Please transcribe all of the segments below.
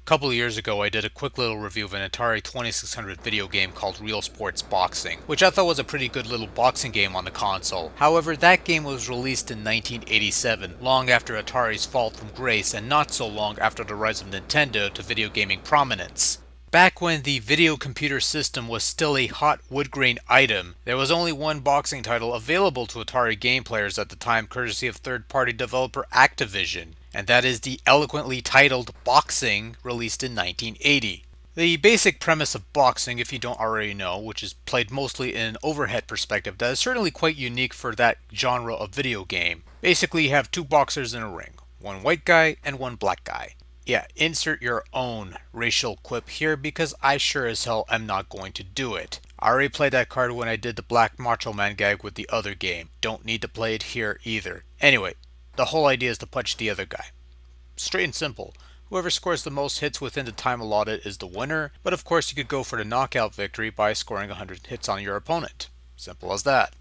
couple of years ago, I did a quick little review of an Atari 2600 video game called Real Sports Boxing, which I thought was a pretty good little boxing game on the console. However, that game was released in 1987, long after Atari's fall from grace and not so long after the rise of Nintendo to video gaming prominence. Back when the video computer system was still a hot wood grain item, there was only one boxing title available to Atari game players at the time courtesy of third-party developer Activision, and that is the eloquently titled Boxing, released in 1980. The basic premise of boxing, if you don't already know, which is played mostly in an overhead perspective, that is certainly quite unique for that genre of video game. Basically, you have two boxers in a ring, one white guy and one black guy. Yeah, insert your own racial quip here because I sure as hell am not going to do it. I already played that card when I did the Black Macho Man gag with the other game. Don't need to play it here either. Anyway, the whole idea is to punch the other guy. Straight and simple. Whoever scores the most hits within the time allotted is the winner, but of course you could go for the knockout victory by scoring 100 hits on your opponent. Simple as that.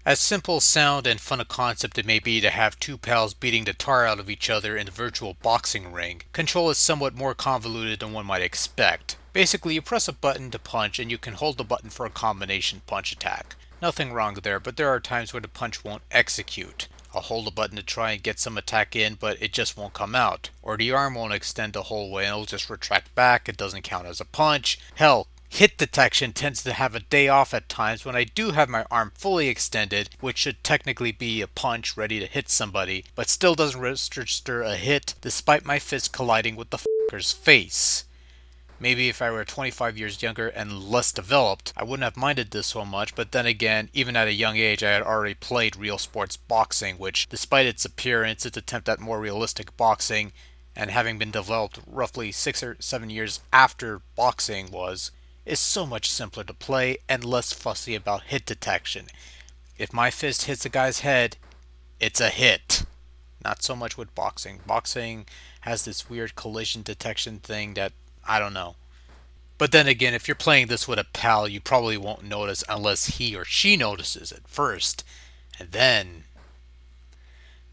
As simple, sound, and fun a concept it may be to have two pals beating the tar out of each other in the virtual boxing ring, control is somewhat more convoluted than one might expect. Basically, you press a button to punch and you can hold the button for a combination punch attack. Nothing wrong there, but there are times where the punch won't execute. I'll hold the button to try and get some attack in, but it just won't come out. Or the arm won't extend the whole way and it'll just retract back, it doesn't count as a punch. Hell, hit detection tends to have a day off at times when I do have my arm fully extended, which should technically be a punch ready to hit somebody, but still doesn't register a hit despite my fist colliding with the f***er's face. Maybe if I were 25 years younger and less developed, I wouldn't have minded this so much, but then again, even at a young age, I had already played Real Sports Boxing, which, despite its appearance, its attempt at more realistic boxing, and having been developed roughly 6 or 7 years after boxing was, is so much simpler to play and less fussy about hit detection. If my fist hits a guy's head, it's a hit. Not so much with boxing. Boxing has this weird collision detection thing that, I don't know. But then again, if you're playing this with a pal, you probably won't notice unless he or she notices it first. And then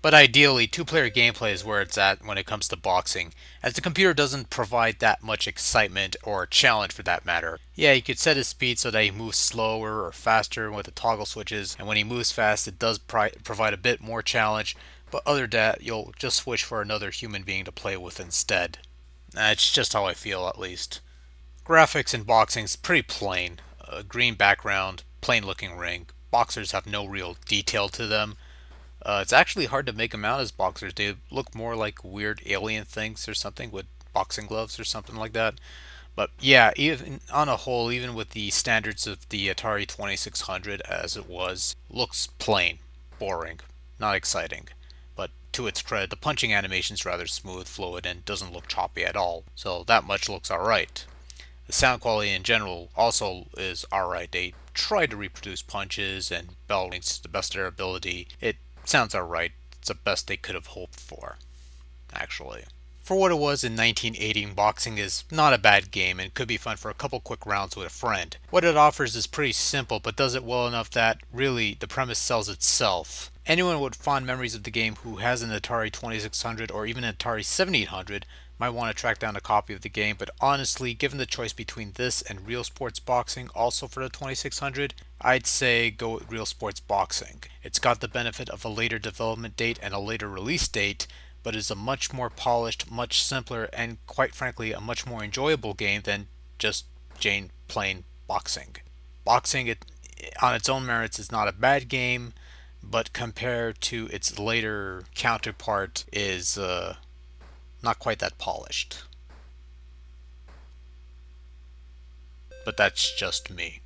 but ideally, two-player gameplay is where it's at when it comes to boxing, as the computer doesn't provide that much excitement or challenge for that matter. Yeah, you could set his speed so that he moves slower or faster with the toggle switches, and when he moves fast it does provide a bit more challenge, but other than that, you'll just switch for another human being to play with instead. It's just how I feel, at least. Graphics in boxing is pretty plain. A green background, plain looking ring. Boxers have no real detail to them. It's actually hard to make them out as boxers. They look more like weird alien things or something with boxing gloves or something like that. But yeah, even on a whole, even with the standards of the Atari 2600 as it was, looks plain, boring, not exciting. But to its credit, the punching animation is rather smooth, fluid, and doesn't look choppy at all. So that much looks alright. The sound quality in general also is alright. They try to reproduce punches and bell rings to the best of their ability. It sounds alright. It's the best they could have hoped for, actually. For what it was in 1980, boxing is not a bad game and could be fun for a couple quick rounds with a friend. What it offers is pretty simple, but does it well enough that, really, the premise sells itself. Anyone with fond memories of the game who has an Atari 2600 or even an Atari 7800 might want to track down a copy of the game, but honestly, given the choice between this and Real Sports Boxing, also for the 2600, I'd say go with Real Sports Boxing. It's got the benefit of a later development date and a later release date, but is a much more polished, much simpler, and quite frankly, a much more enjoyable game than just plain boxing. Boxing, on its own merits, is not a bad game, but compared to its later counterpart, is not quite that polished. But that's just me.